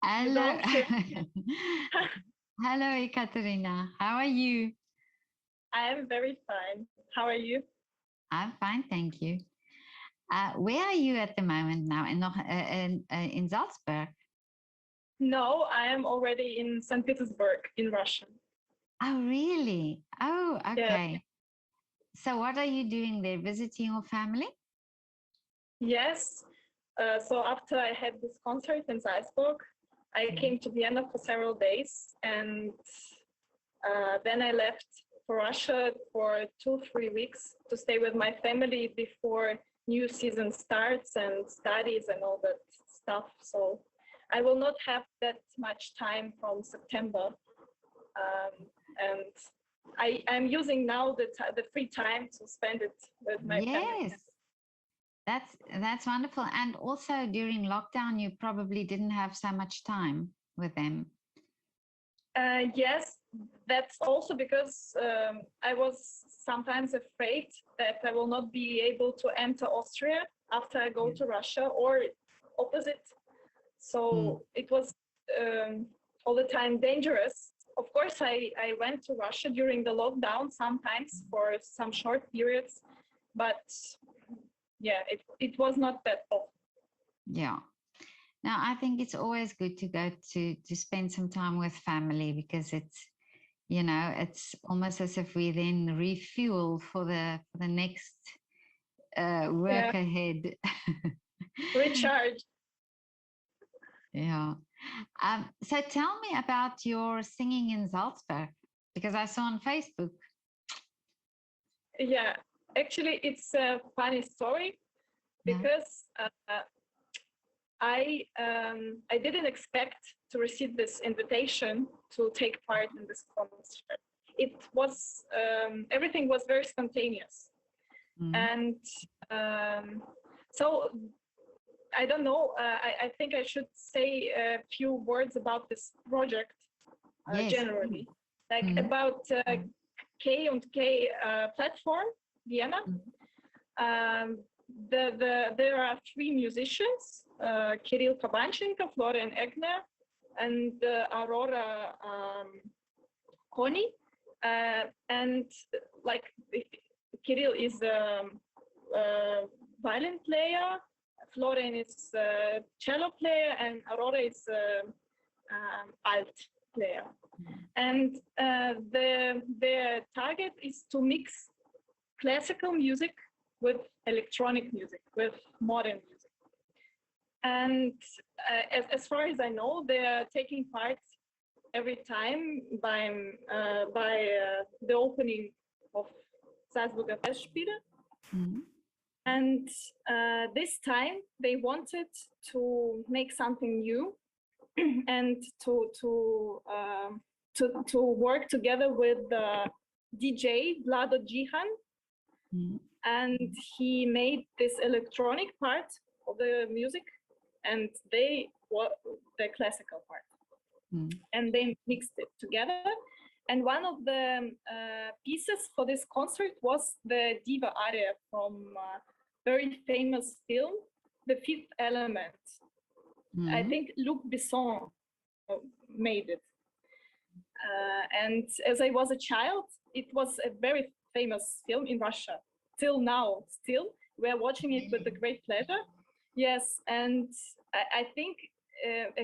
You Hello. don't hear. Hello, Ekaterina. How are you? I am very fine. How are you? I'm fine, thank you. Where are you at the moment now? In Salzburg? No, I am already in St. Petersburg in Russia. Oh, really? Oh, Yeah. okay. So, what are you doing there? Visiting your family? Yes. So after I had this concert in Salzburg, I Mm. came to Vienna for several days, and then I left for Russia for 2, 3 weeks to stay with my family before new season starts and studies and all that stuff. So I will not have that much time from September, and I'm using now the free time to spend it with my family. Yes, that's wonderful. And also during lockdown, you probably didn't have so much time with them. Yes, that's also because I was sometimes afraid that I will not be able to enter Austria after I go Yeah. to Russia, or opposite. Mm. So it was all the time dangerous. Of course, I went to Russia during the lockdown sometimes for some short periods, but yeah, it was not that often. Yeah. Now, I think it's always good to go to spend some time with family because it's almost as if we then refuel for the next Yeah, work ahead. recharge. Yeah. So tell me about your singing in Salzburg because I saw on Facebook. Yeah, actually, it's a funny story Yeah. because I didn't expect to receive this invitation to take part in this concert. It was everything was very spontaneous, Mm. and um, so I don't know. I think I should say a few words about this project Yes. generally, like Mm. about K+K platform Vienna. Mm. Um, there are three musicians, Kirill Kabanchenko, Florian Egner, and Aurora Koni. And like Kirill is a violin player, Florian is a cello player, and Aurora is a alt player. And their target is to mix classical music with electronic music, with modern music. And as far as I know, they are taking part every time by the opening of Salzburger Festspiele. Mm. And this time they wanted to make something new and to work together with the DJ Vlado Jihan, Mm. and he made this electronic part of the music, and they were the classical part, Mm. and they mixed it together. And one of the pieces for this concert was the diva aria from a very famous film, The Fifth Element. I Mm. think Luc Besson made it. And as I was a child, it was a very famous film in Russia. Till now, still, we're watching it with a great pleasure. Yes, and I think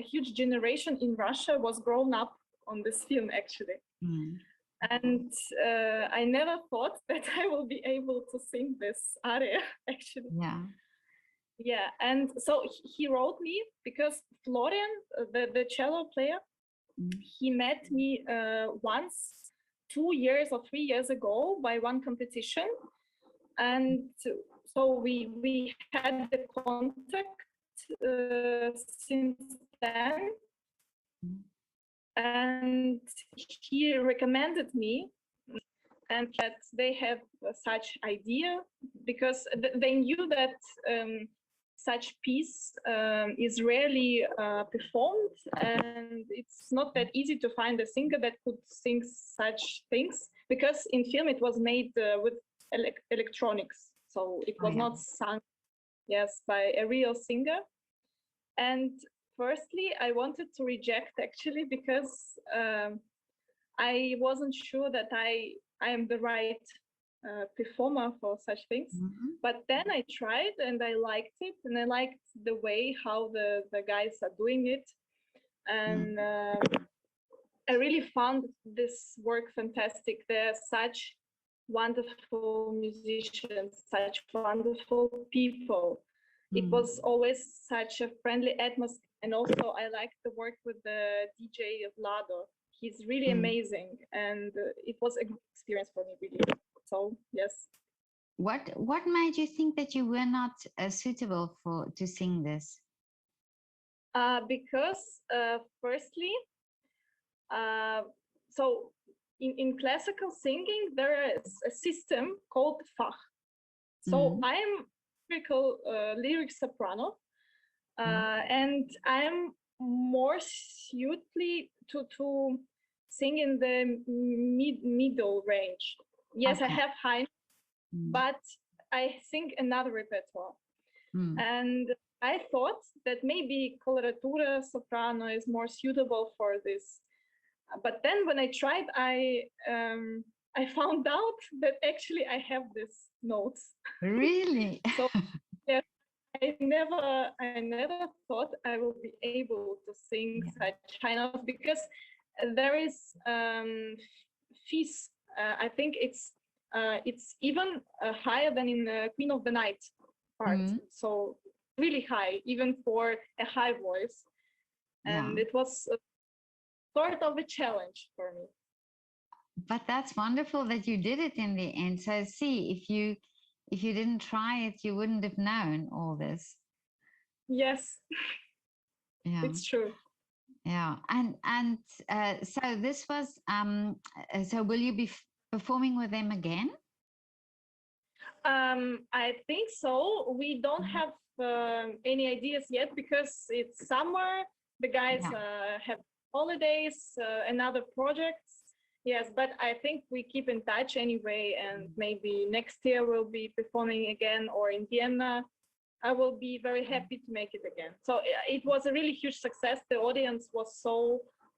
a huge generation in Russia was grown up on this film, actually. Mm. And I never thought that I will be able to sing this aria, actually. Yeah. Yeah, and so he wrote me because Florian, the cello player, Mm. he met me once 2 years or 3 years ago by one competition, and so we had the contact since then, Mm. and he recommended me, and that they have such idea because they knew that such piece is rarely performed, and it's not that easy to find a singer that could sing such things, because in film it was made with electronics, so it Oh, was yeah. not sung, yes, by a real singer. And firstly, I wanted to reject actually because I wasn't sure that I am the right performer for such things. Mhm. But then I tried and I liked it, and I liked the way how the guys are doing it, and Mm. I really found this work fantastic. They're such wonderful musicians, such wonderful people. It Mm. was always such a friendly atmosphere. And also, I liked the work with the DJ Vlado. He's really Mm. amazing. And it was a good experience for me, really. So, yes. What made you think that you were not suitable for to sing this? Because, firstly, uh, so in classical singing, there is a system called Fach. So Mm. I'm lyric soprano, Mm. and I'm more suitably to sing in the middle range. Yes, I Okay. have high, Mm. but I sing another repertoire. Mm. And I thought that maybe coloratura soprano is more suitable for this. But then when I tried, I found out that actually I have these notes. Really? So yeah, I never thought I will be able to sing Yeah. such high notes because there is fees. I think it's even higher than in the Queen of the Night part. Mm. So really high, even for a high voice. Yeah. And it was sort of a challenge for me. But that's wonderful that you did it in the end. So see, if you didn't try it, you wouldn't have known all this. Yes, Yeah. it's true. Yeah. And so this was so will you be performing with them again? I think so. We don't Mhm. have any ideas yet because it's summer. The guys Yeah. have holidays and other projects. Yes, but I think we keep in touch anyway, and maybe next year we'll be performing again or in Vienna. I will be very happy to make it again. So it was a really huge success. The audience was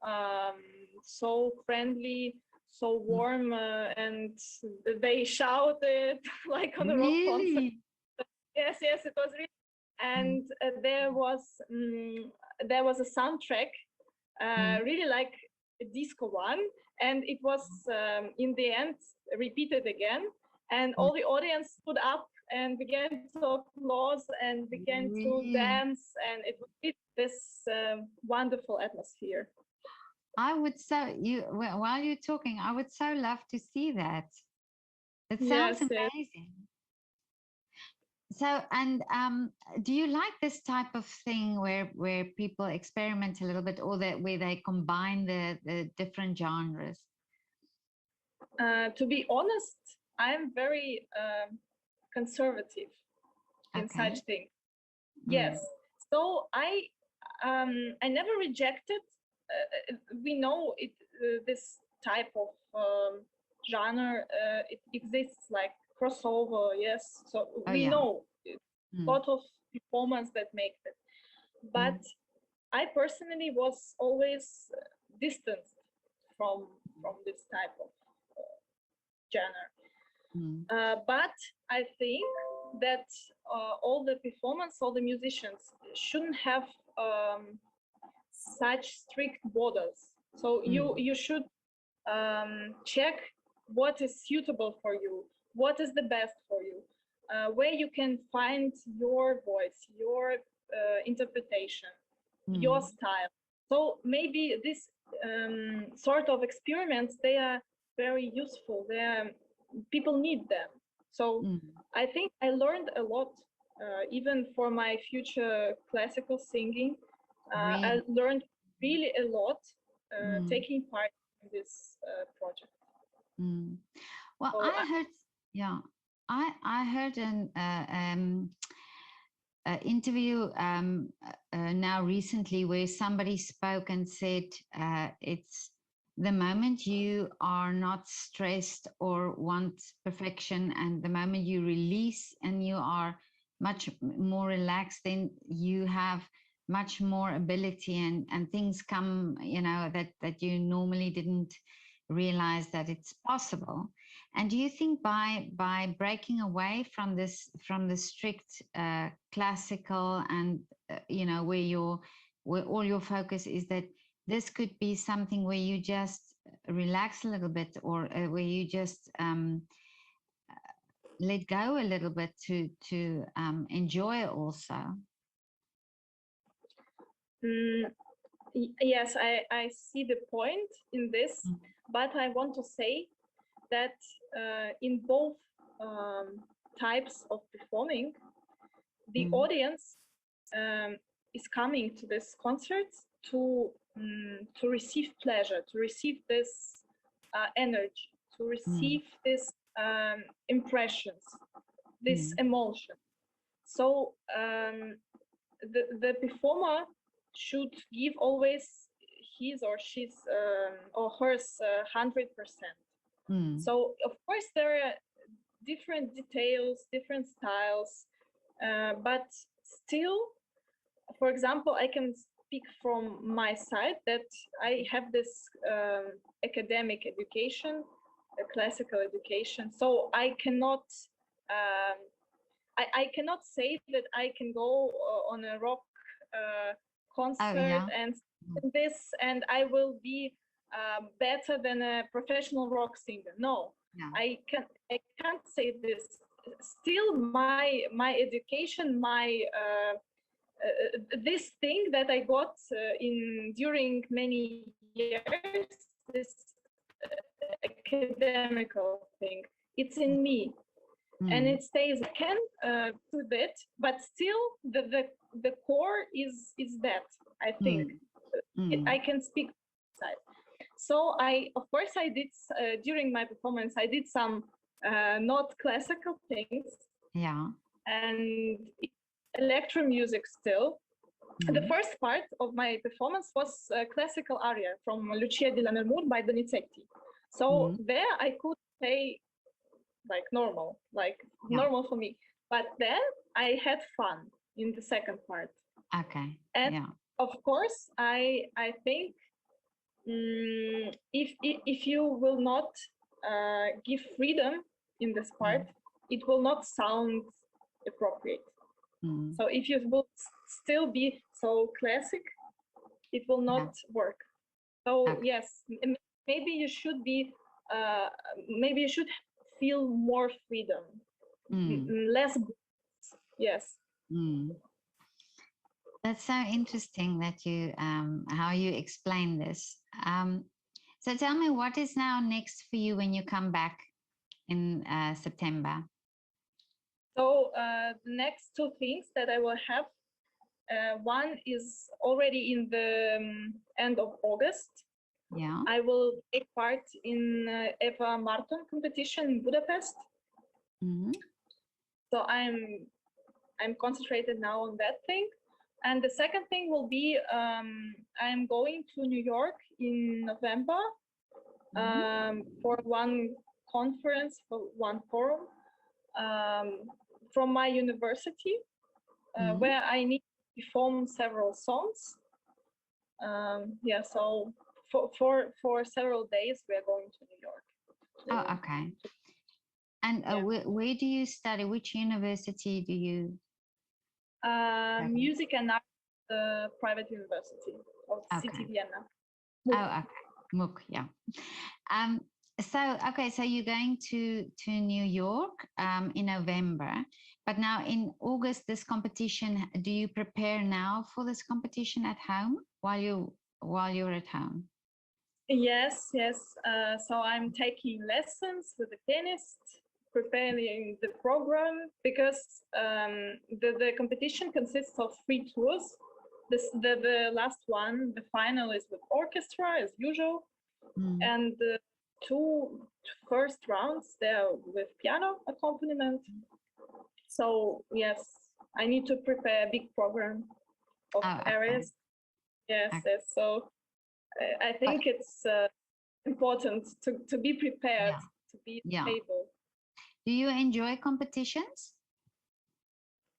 um, so friendly, so Mm. warm, and they shouted like on a rock concert. Really? Yes, yes, it was really. Mm. And there was a soundtrack, Mm. really like a disco one, and it was in the end repeated again, and Mm. all the audience stood up and began to applause and began to Really? dance, and it was this wonderful atmosphere. I would so you while you're talking, I would so love to see that. It sounds Yes, yes. amazing. So, and do you like this type of thing where people experiment a little bit, or that where they combine the different genres? To be honest, I'm very conservative in such Okay. things. Yes. Mm. So I never rejected. We know it. This type of genre it exists like crossover. Yes. So Oh we yeah. know a Mm. lot of performance that make it. But Mm. I personally was always distanced from this type of genre. Mm. But I think that all the performance, all the musicians shouldn't have such strict borders. So Mm. you should check what is suitable for you, what is the best for you, where you can find your voice, your interpretation, your Mm. style. So maybe this sort of experiments they are very useful. They are, people need them. So Mm. I think I learned a lot, even for my future classical singing. I Really. learned really a lot Mm. taking part in this project. Mm. Well, So I heard, yeah, I heard an interview now recently where somebody spoke and said it's the moment you are not stressed or want perfection, and the moment you release and you are much more relaxed, then you have much more ability, and things come, you know, that you normally didn't realize that it's possible. And do you think by breaking away from this, from the strict classical, and you know, where all your focus is, that this could be something where you just relax a little bit, or where you just let go a little bit to enjoy it also? Yes, I see the point in this, but I want to say that in both types of performing, the audience is coming to this concert to receive pleasure, to receive this energy, to receive this impressions, this emotion. So the performer should give always his or she's or hers 100%. So of course there are different details, different styles, but still, for example, I can speak from my side that I have this academic education, classical education, so I cannot I cannot say that I can go on a rock concert and this, and I will be better than a professional rock singer. No, I can't say this. Still, my education, my this thing that I got in during many years, this academical thing, it's in me. And it stays. I can do that, but still the core is that, I think. I can speak side. So of course I did during my performance, I did some not classical things, and electro music still. The first part of my performance was a classical aria from Lucia di Lammermoor by Donizetti. So there I could play like normal for me. But then I had fun in the second part. And of course, I think if you will not give freedom in this part, it will not sound appropriate. So if you will still be so classic, it will not work. So yes, maybe you should be maybe you should feel more freedom, less. Yes. That's so interesting that you how you explain this. So tell me, what is now next for you when you come back in September? So the next two things that I will have, one is already in the end of August. I will take part in Eva Marathon competition in Budapest. So I'm concentrated now on that thing. And the second thing will be I'm going to New York in November for one conference, for one forum from my university, where I need to perform several songs. So for several days we are going to New York. Oh, okay. And where do you study? Which university do you? Music and Art Private University of City Vienna. Oh, okay. MOOC, yeah. So you're going to New York in November, but now in August, this competition, do you prepare now for this competition at home while you're at home? Yes. So I'm taking lessons with the pianist, preparing the program, because the competition consists of 3 tours. The last one, the final, is with orchestra as usual, and the 2 first rounds, they're with piano accompaniment. So yes, I need to prepare a big program of areas. Yes. So I think it's important to be prepared, to be able. Do you enjoy competitions?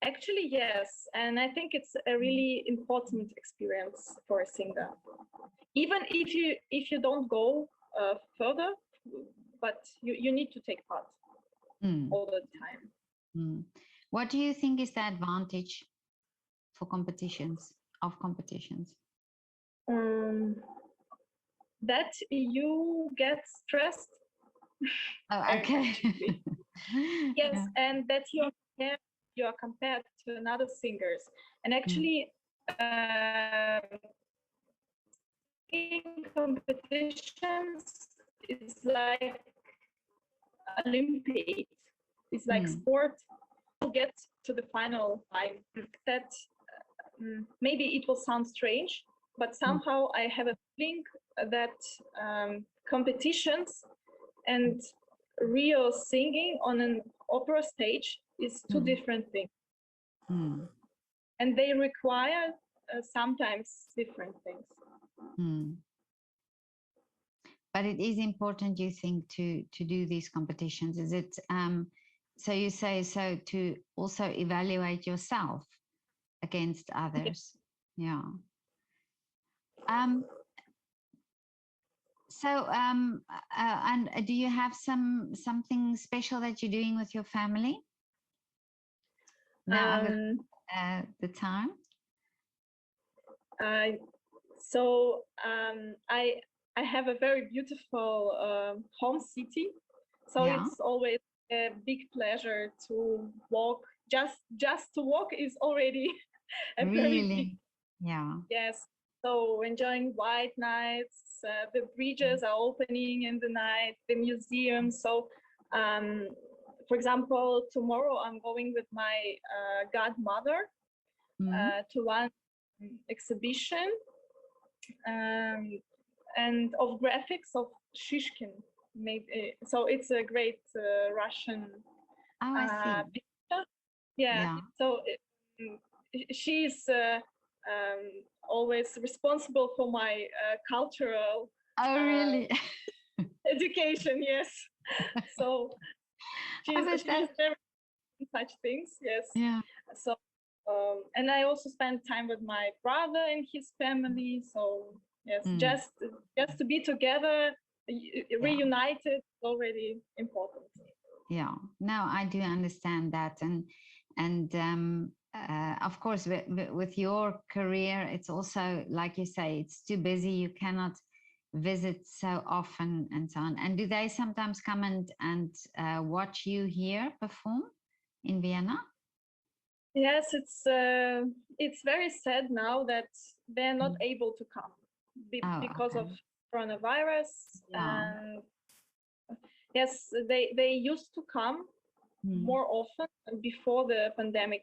Actually, yes, and I think it's a really important experience for a singer. Even if you don't go further, but you need to take part Mm, all the time. mm. What do you think is the advantage for competitions, of competitions? Um, that you get stressed, Oh, okay. actually. Yes, Yeah. and that you are compared to another singers, and Mm, actually, in competitions, it's like Olympiad. It's like mm, sport. To get to the final time. That maybe it will sound strange, but mm, somehow I have a feeling that competitions and real singing on an opera stage is two mm, different things, mm, and they require sometimes different things. mm. But it is important, you think, to do these competitions. Is it so you say so to also evaluate yourself against others? Yeah. Um, and do you have something special that you're doing with your family now that Um, the time? I so I have a very beautiful home city, so Yeah, it's always a big pleasure to walk. Just to walk is already a very big really. Yeah. yes. So enjoying white nights, the bridges are opening in the night, the museum. So, um, for example, tomorrow I'm going with my godmother Mm. to one exhibition and of graphics of Shishkin. Maybe, so it's a great Russian Oh, I see. picture. Yeah. Yeah. So she's always responsible for my cultural Oh, uh, really? education. Yes. So I bet she's that. very in such things. Yes. Yeah. So and I also spend time with my brother and his family. So yes, Mm. just to be together, Yeah. reunited, already important. Yeah. No, I do understand that, and of course, with your career, it's also like you say, it's too busy. You cannot visit so often, and so on. And do they sometimes come and watch you here perform in Vienna? Yes, it's very sad now that they're not Mm. able to come Oh, because of okay. coronavirus. Yeah. And yes, they used to come Mm. more often before the pandemic,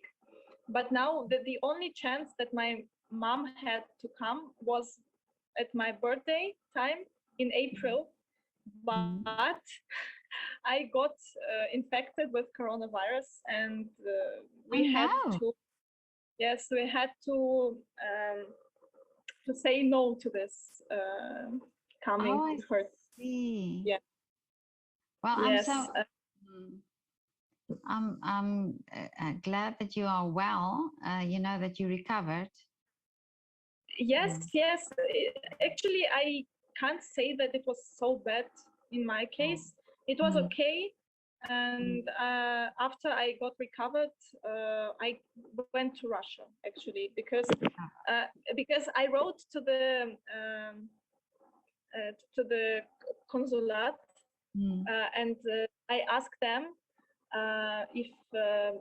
but now the only chance that my mom had to come was at my birthday time in April, Mm. but I got infected with coronavirus, and Oh we had no. to yes we had to say no to this coming Oh, I to her. see. Yeah. Well, I'm so. Yes. Mm. I'm glad that you are well. You know that you recovered. Yes. Mm. Yes. Actually, I can't say that it was so bad in my Oh. case. It was Mm. okay. Mm. And after I got recovered, I went to Russia actually uh, because I wrote to the consulate Mm. and I asked them if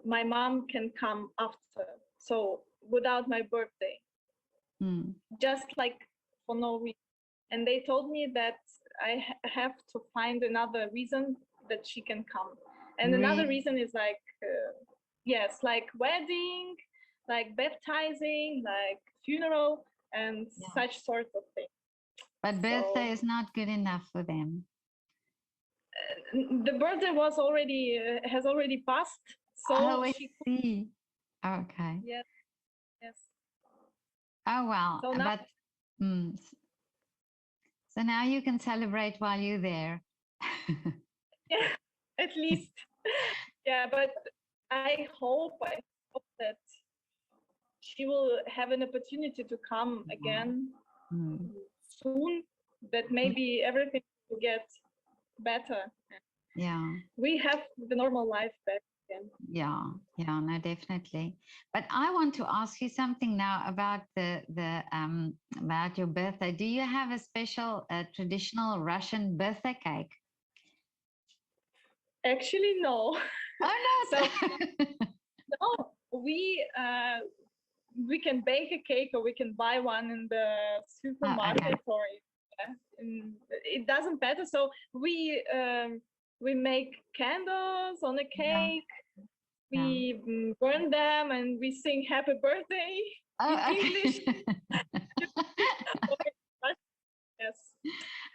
my mom can come after, so without my birthday, Mm. just like for no reason. And they told me that I have to find another reason that she can come. And another Really? reason is like, yes, like wedding, like baptizing, like funeral, and Yeah. such sort of thing. But birthday So is not good enough for them. the birthday was already has already passed, so Oh, I she could, see. Okay. yes, yes. Oh well, So now, but so now you can celebrate while you're there. yeah, at least, yeah. But I hope that she will have an opportunity to come again soon, that maybe everything will get better. Yeah. We have the normal life back again. Yeah, no, definitely. But I want to ask you something now about the about your birthday. Do you have a special traditional Russian birthday cake? Actually, no. Oh So no. no, we can bake a cake or we can buy one in the Oh, okay. supermarket or it doesn't matter. So we make candles on a cake. We burn them and we sing happy birthday in Oh, English. okay. Yes.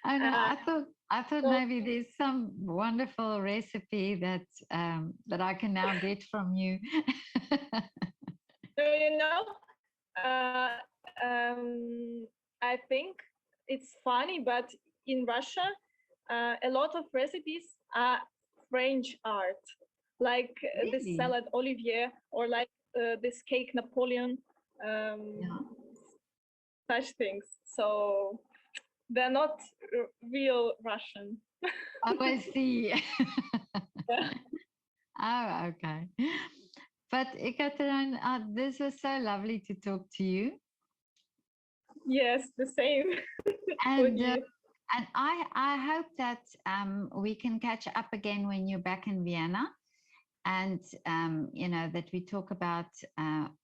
I know. I thought So, maybe there's some wonderful recipe that that I can now get from you. so, uh, I think it's funny, but in Russia, a lot of recipes are French art, like this Really? salad Olivier or like this cake Napoleon, Yeah. such things. So they're not real Russian. Oh, I see. Yeah. Oh, okay. But Ekaterina, this was so lovely to talk to you. Yes, the same for And you. I hope that we can catch up again when you're back in Vienna, and you know that we talk about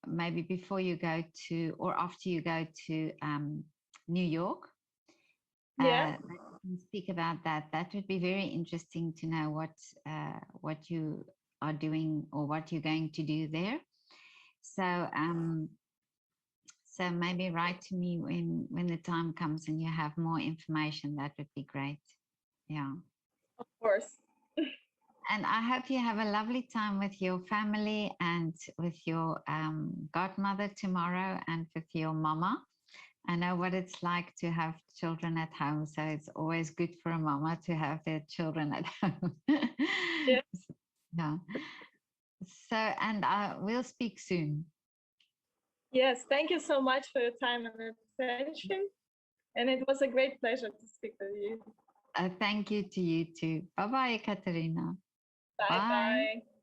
maybe before you go to or after you go to New York. Yeah, That we can speak about that. That would be very interesting to know what you are doing or what you're going to do there. So so maybe write to me when the time comes and you have more information. That would be great. Yeah. of course. And I hope you have a lovely time with your family and with your godmother tomorrow and with your mama. I know what it's like to have children at home, so it's always good for a mama to have their children at home. Yeah. Yeah. So, and we'll speak soon. Yes, thank you so much for your time and attention. And it was a great pleasure to speak with you. Thank you to you too. Bye bye, Ekaterina. Bye Bye. bye.